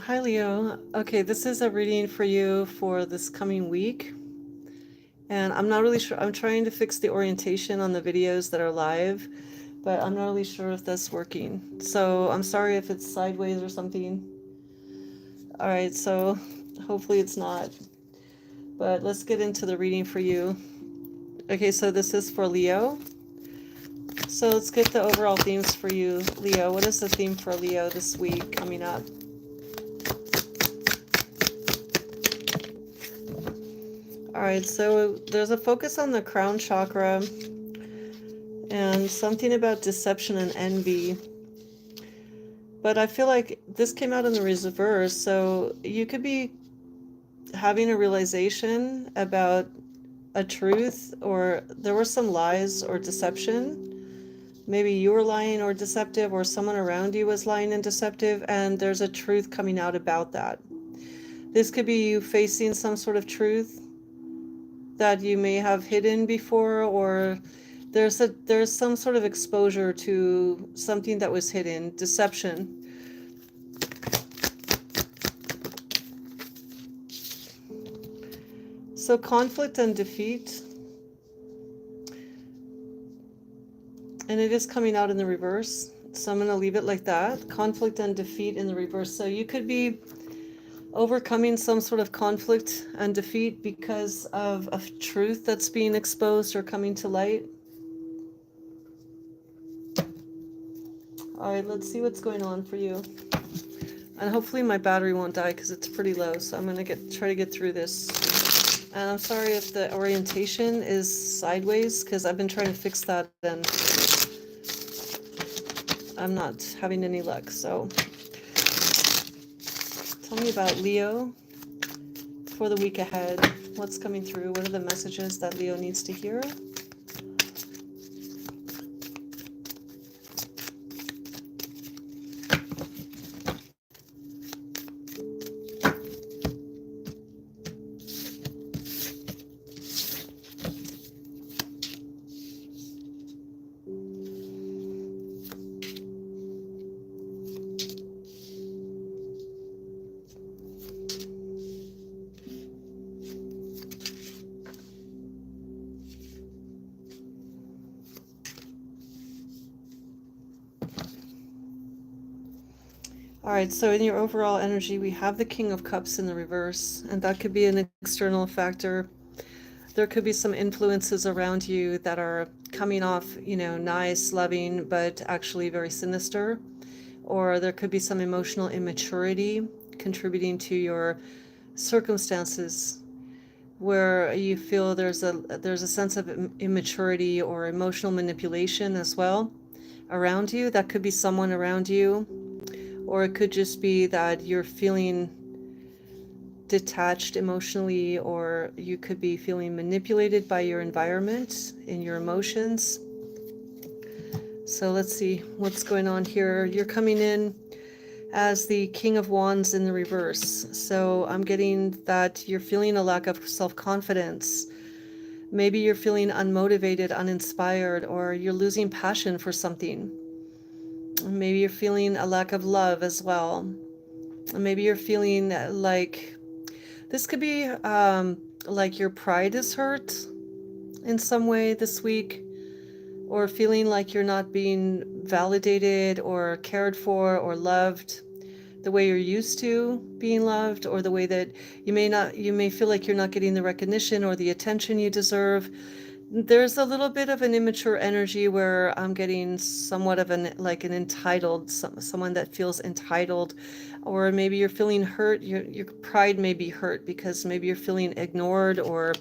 Hi, Leo. Okay, this is a reading for you for this coming week. And I'm not really sure. I'm trying to fix the orientation on the videos that are live, but I'm not really sure if that's working. So I'm sorry if it's sideways or something. All right, so hopefully it's not. But let's get into the reading for you. Okay, so this is for Leo. So let's get the overall themes for you, Leo. What is the theme for Leo this week coming up? All right, so there's a focus on the crown chakra and something about deception and envy. But I feel like this came out in the reverse, so you could be having a realization about a truth, or there were some lies or deception. Maybe you were lying or deceptive, or someone around you was lying and deceptive, and there's a truth coming out about that. This could be you facing some sort of truth that you may have hidden before, or there's some sort of exposure to something that was hidden, deception. So conflict and defeat, and it is coming out in the reverse. So I'm going to leave it like that. Conflict and defeat in the reverse. So you could be overcoming some sort of conflict and defeat because of a truth that's being exposed or coming to light. All right, let's see what's going on for you. And hopefully my battery won't die because it's pretty low. So I'm going to try to get through this. And I'm sorry if the orientation is sideways because I've been trying to fix that and I'm not having any luck. So tell me about Leo for the week ahead. What's coming through? What are the messages that Leo needs to hear? All right, so in your overall energy, we have the King of Cups in the reverse, and that could be an external factor. There could be some influences around you that are coming off, nice, loving, but actually very sinister. Or there could be some emotional immaturity contributing to your circumstances where you feel there's a sense of immaturity or emotional manipulation as well around you. That could be someone around you, or it could just be that you're feeling detached emotionally, or you could be feeling manipulated by your environment and your emotions. So let's see what's going on here. You're coming in as the King of Wands in the reverse. So I'm getting that you're feeling a lack of self-confidence. Maybe you're feeling unmotivated, uninspired, or you're losing passion for something. Maybe you're feeling a lack of love as well. Maybe you're feeling like this could be like your pride is hurt in some way this week, or feeling like you're not being validated or cared for or loved the way you're used to being loved, or the way that you may feel like you're not getting the recognition or the attention you deserve. There's a little bit of an immature energy where I'm getting somewhat of an entitled, someone that feels entitled, or maybe you're feeling hurt. Your pride may be hurt because maybe you're feeling ignored, or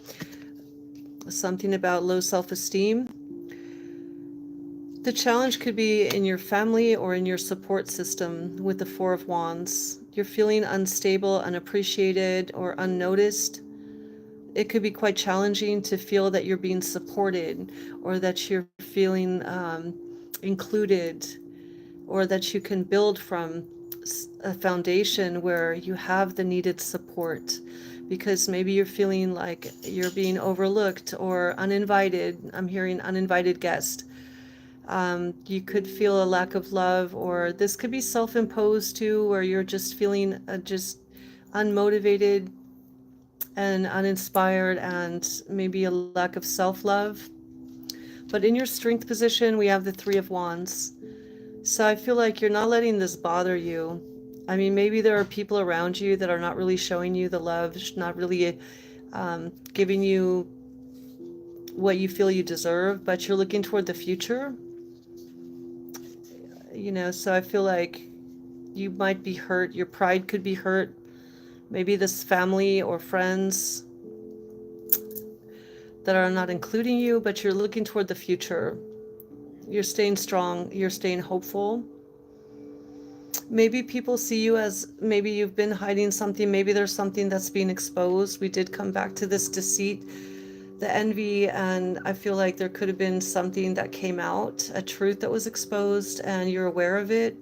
something about low self-esteem. The challenge could be in your family or in your support system with the Four of Wands. You're feeling unstable, unappreciated, or unnoticed. It could be quite challenging to feel that you're being supported, or that you're feeling included, or that you can build from a foundation where you have the needed support, because maybe you're feeling like you're being overlooked or uninvited. I'm hearing uninvited guest. You could feel a lack of love, or this could be self-imposed too, where you're just feeling just unmotivated and uninspired, and maybe a lack of self-love. But in your strength position, we have the Three of Wands. So I feel like you're not letting this bother you. I mean, maybe there are people around you that are not really showing you the love, not really giving you what you feel you deserve, but you're looking toward the future. So I feel like you might be hurt. Your pride could be hurt. Maybe this family or friends that are not including you, but you're looking toward the future. You're staying strong. You're staying hopeful. Maybe people see you as maybe you've been hiding something. Maybe there's something that's being exposed. We did come back to this deceit, the envy, and I feel like there could have been something that came out, a truth that was exposed, and you're aware of it.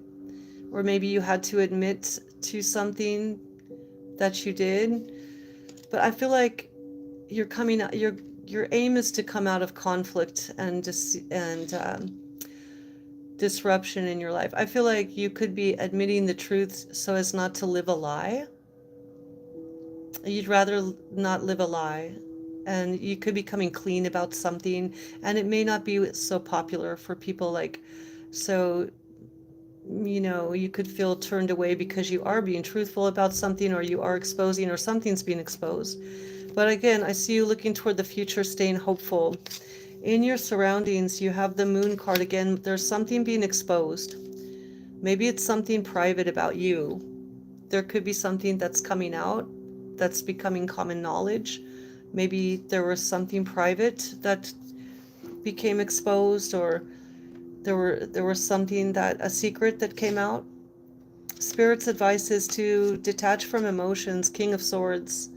Or maybe you had to admit to something that you did. But I feel like you're coming out, your aim is to come out of conflict and disruption in your life. I feel like you could be admitting the truth so as not to live a lie. You'd rather not live a lie. And you could be coming clean about something, and it may not be so popular for people. So you could feel turned away because you are being truthful about something, or you are exposing, or something's being exposed. But again, I see you looking toward the future, staying hopeful. In your surroundings, you have the Moon card again. There's something being exposed. Maybe it's something private about you. There could be something that's coming out that's becoming common knowledge. Maybe there was something private that became exposed, or there was something a secret that came out. Spirit's advice is to detach from emotions, King of Swords,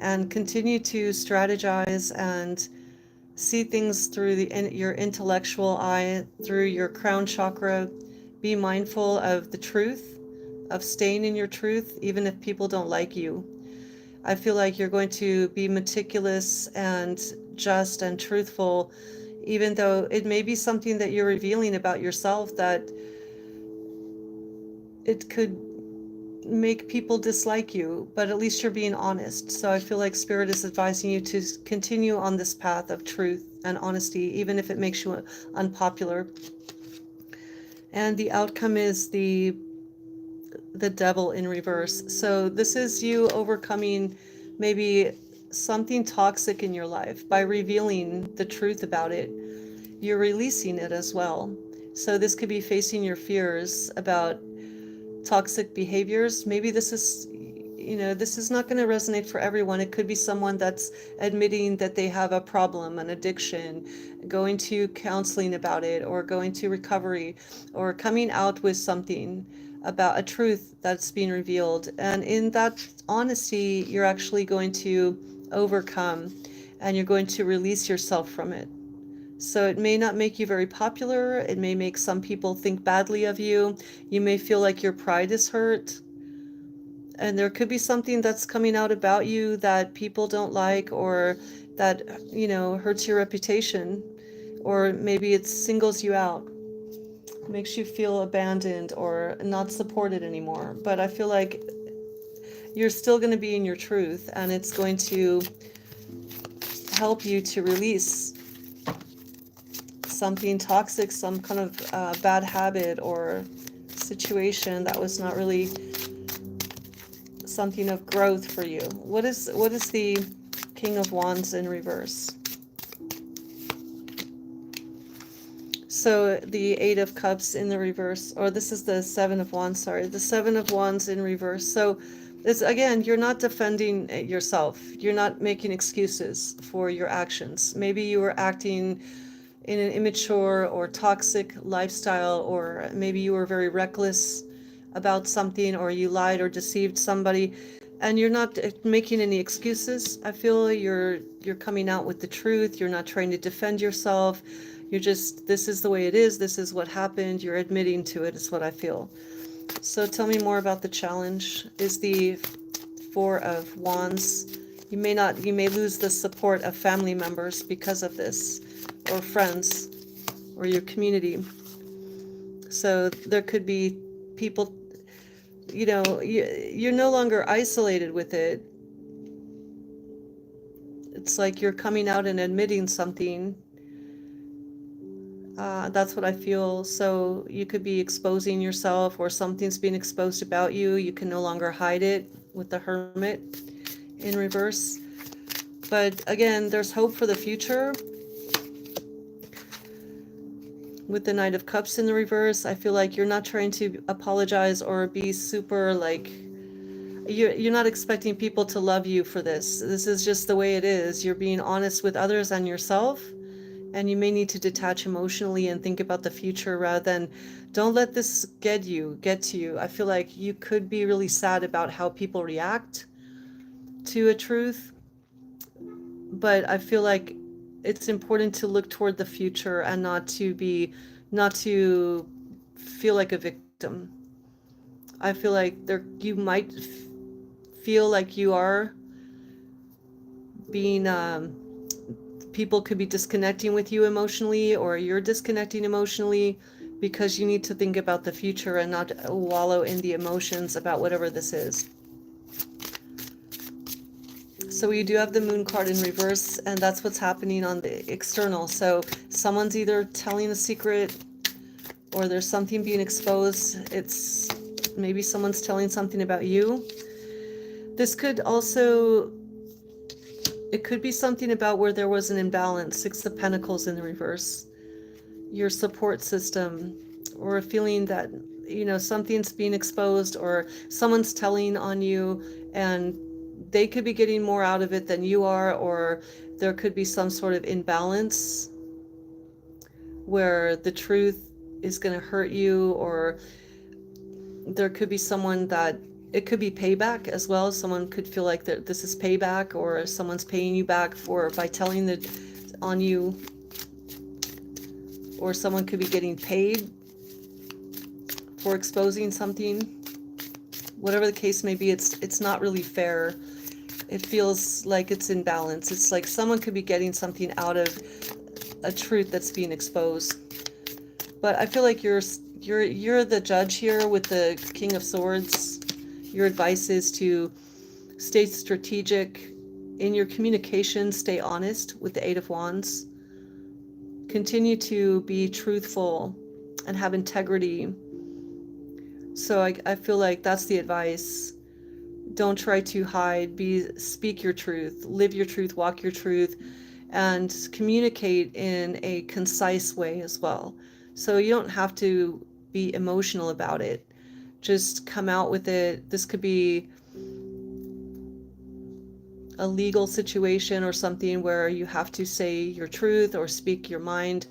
and continue to strategize and see things through your intellectual eye, through your crown chakra. Be mindful of the truth, of staying in your truth, even if people don't like you. I feel like you're going to be meticulous and just and truthful, even though it may be something that you're revealing about yourself that it could make people dislike you, but at least you're being honest. So I feel like Spirit is advising you to continue on this path of truth and honesty, even if it makes you unpopular. And the outcome is the Devil in reverse. So this is you overcoming maybe something toxic in your life by revealing the truth about it. You're releasing it as well. So this could be facing your fears about toxic behaviors. Maybe this is not going to resonate for everyone. It could be someone that's admitting that they have a problem, an addiction, going to counseling about it, or going to recovery, or coming out with something about a truth that's being revealed. And in that honesty, you're actually going to overcome, and you're going to release yourself from it. So it may not make you very popular. It may make some people think badly of you. You may feel like your pride is hurt. And there could be something that's coming out about you that people don't like, or that, hurts your reputation. Or maybe it singles you out, makes you feel abandoned or not supported anymore. But I feel like you're still going to be in your truth, and it's going to help you to release something toxic, some kind of bad habit or situation that was not really something of growth for you. What is the King of Wands in reverse? So the Eight of Cups in the reverse, or this is the Seven of Wands, sorry, the Seven of Wands in reverse. So it's, again, you're not defending yourself. You're not making excuses for your actions. Maybe you were acting in an immature or toxic lifestyle, or maybe you were very reckless about something, or you lied or deceived somebody, and you're not making any excuses. I feel you're coming out with the truth. You're not trying to defend yourself. You're just, this is the way it is. This is what happened. You're admitting to it, is what I feel. So tell me more about the challenge. Is the Four of Wands. You may lose the support of family members because of this, or friends. or your community. So there could be people, you're no longer isolated with it. It's like you're coming out and admitting something. That's what I feel. So you could be exposing yourself, or something's being exposed about you. You can no longer hide it with the Hermit in reverse. But again, there's hope for the future. With the Knight of Cups in the reverse, I feel like you're not trying to apologize or be super like, you're not expecting people to love you for this. This is just the way it is. You're being honest with others and yourself. And you may need to detach emotionally and think about the future rather than, don't let this get to you. I feel like you could be really sad about how people react to a truth. But I feel like it's important to look toward the future and not to feel like a victim. I feel like you might feel like you are being, people could be disconnecting with you emotionally, or you're disconnecting emotionally because you need to think about the future and not wallow in the emotions about whatever this is. So we do have the Moon card in reverse, and that's what's happening on the external. So someone's either telling a secret, or there's something being exposed. It's maybe someone's telling something about you. This could also, it could be something about where there was an imbalance. Six of Pentacles in the reverse. Your support system, or a feeling that, something's being exposed, or someone's telling on you and they could be getting more out of it than you are, or there could be some sort of imbalance where the truth is going to hurt you, or there could be someone that, it could be payback as well. Someone could feel like that this is payback, or someone's paying you back by telling on you, or someone could be getting paid for exposing something. Whatever the case may be, it's not really fair. It feels like it's in balance. It's like someone could be getting something out of a truth that's being exposed. But I feel like you're the judge here with the King of Swords. Your advice is to stay strategic in your communication, stay honest with the Eight of Wands. Continue to be truthful and have integrity. So I feel like that's the advice. Don't try to hide. Speak your truth, live your truth, walk your truth, and communicate in a concise way as well. So you don't have to be emotional about it. Just come out with it. This could be a legal situation or something where you have to say your truth or speak your mind,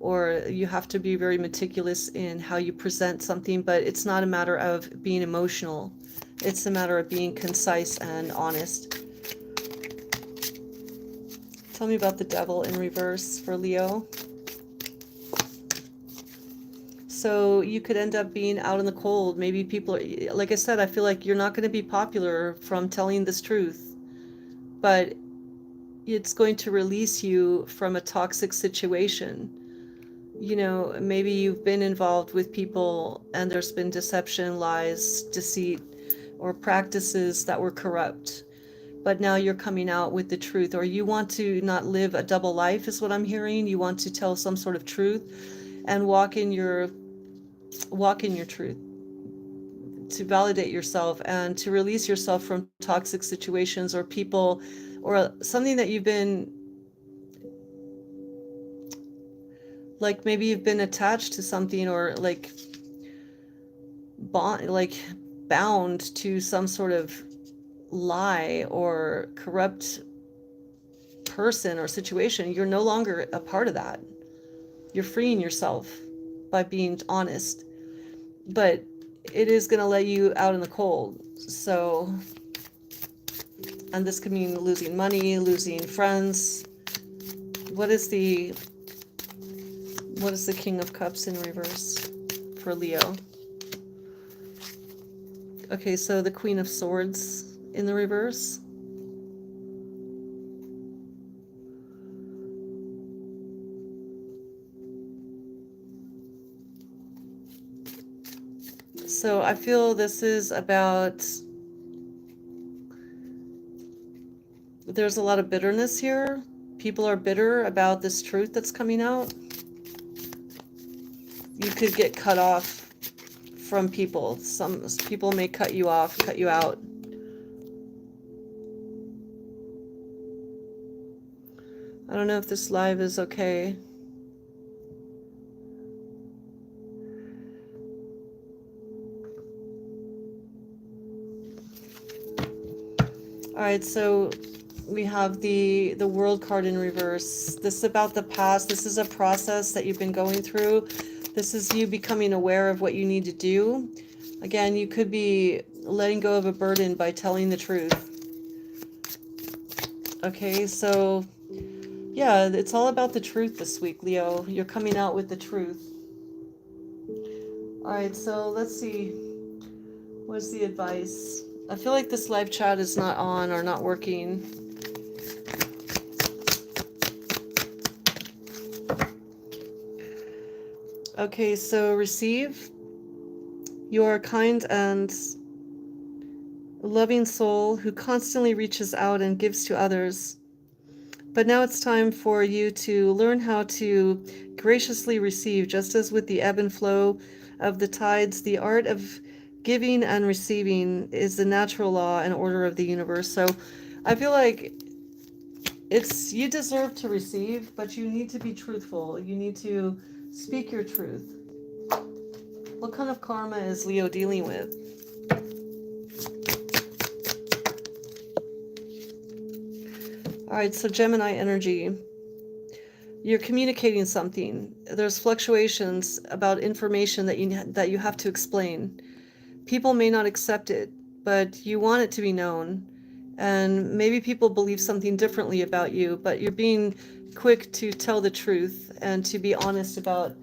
or you have to be very meticulous in how you present something, but it's not a matter of being emotional. It's a matter of being concise and honest. Tell me about the Devil in reverse for Leo. So you could end up being out in the cold. Maybe people, like I said, I feel like you're not going to be popular from telling this truth, but it's going to release you from a toxic situation. Maybe you've been involved with people and there's been deception, lies, deceit, or practices that were corrupt. But now you're coming out with the truth, or you want to not live a double life is what I'm hearing. You want to tell some sort of truth and walk in your truth, to validate yourself and to release yourself from toxic situations or people, or something that you've been, like maybe you've been attached to something, or like bound to some sort of lie or corrupt person or situation. You're no longer a part of that. You're freeing yourself by being honest, but it is going to let you out in the cold. So, and this could mean losing money, losing friends. What is the King of Cups in reverse for Leo? Okay, so the Queen of Swords in the reverse. So I feel this is about, there's a lot of bitterness here. People are bitter about this truth that's coming out. You could get cut off from people. Some people may cut you off, cut you out. I don't know if this live is okay. All right, so we have the World card in reverse. This is about the past. This is a process that you've been going through. This is you becoming aware of what you need to do. Again, you could be letting go of a burden by telling the truth. Okay, so yeah, it's all about the truth this week, Leo. You're coming out with the truth. All right, so let's see. What's the advice? I feel like this live chat is not on or not working. Okay, so receive. You are a kind and loving soul who constantly reaches out and gives to others. But now it's time for you to learn how to graciously receive, just as with the ebb and flow of the tides. The art of giving and receiving is the natural law and order of the universe. So I feel like you deserve to receive, but you need to be truthful. You need to speak your truth. What kind of karma is Leo dealing with? All right, so Gemini energy. You're communicating something. There's fluctuations about information that you have to explain. People may not accept it, but you want it to be known. And maybe people believe something differently about you, but you're being quick to tell the truth and to be honest about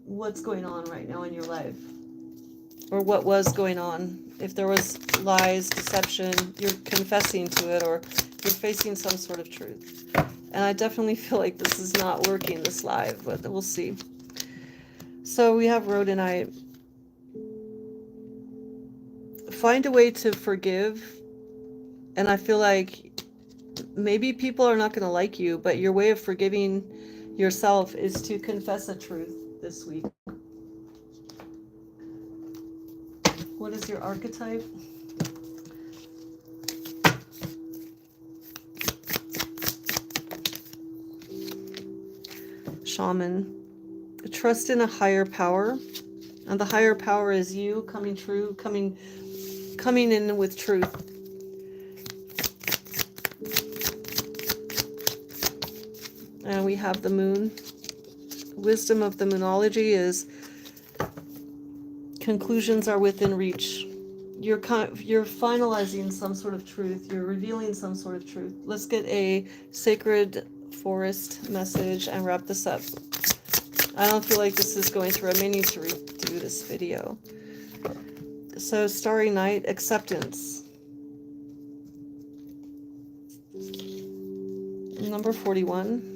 what's going on right now in your life, or what was going on. If there was lies, deception, you're confessing to it, or you're facing some sort of truth. And I definitely feel like this is not working, this live, but we'll see. So we have Rhodonite. Find a way to forgive. And I feel like maybe people are not going to like you, but your way of forgiving yourself is to confess a truth this week. What is your archetype? Shaman. Trust in a higher power. And the higher power is you coming in with truth. And we have the moon. Wisdom of the moonology is conclusions are within reach. You're finalizing some sort of truth. You're revealing some sort of truth. Let's get a sacred forest message and wrap this up. I don't feel like this is going through. I may need to redo this video. So, Starry Night, acceptance. Number 41.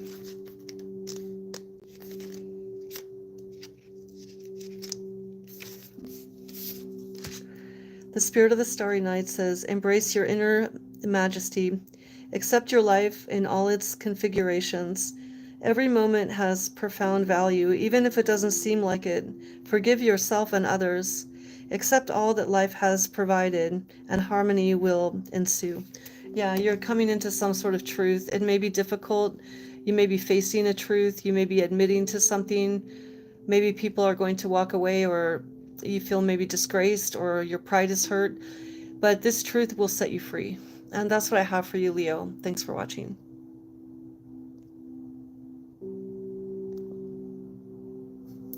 The Spirit of the Starry Night says, embrace your inner majesty. Accept your life in all its configurations. Every moment has profound value, even if it doesn't seem like it. Forgive yourself and others. Accept all that life has provided, and harmony will ensue. Yeah, you're coming into some sort of truth. It may be difficult. You may be facing a truth. You may be admitting to something. Maybe people are going to walk away, or you feel maybe disgraced, or your pride is hurt. But this truth will set you free. And that's what I have for you, Leo. Thanks for watching.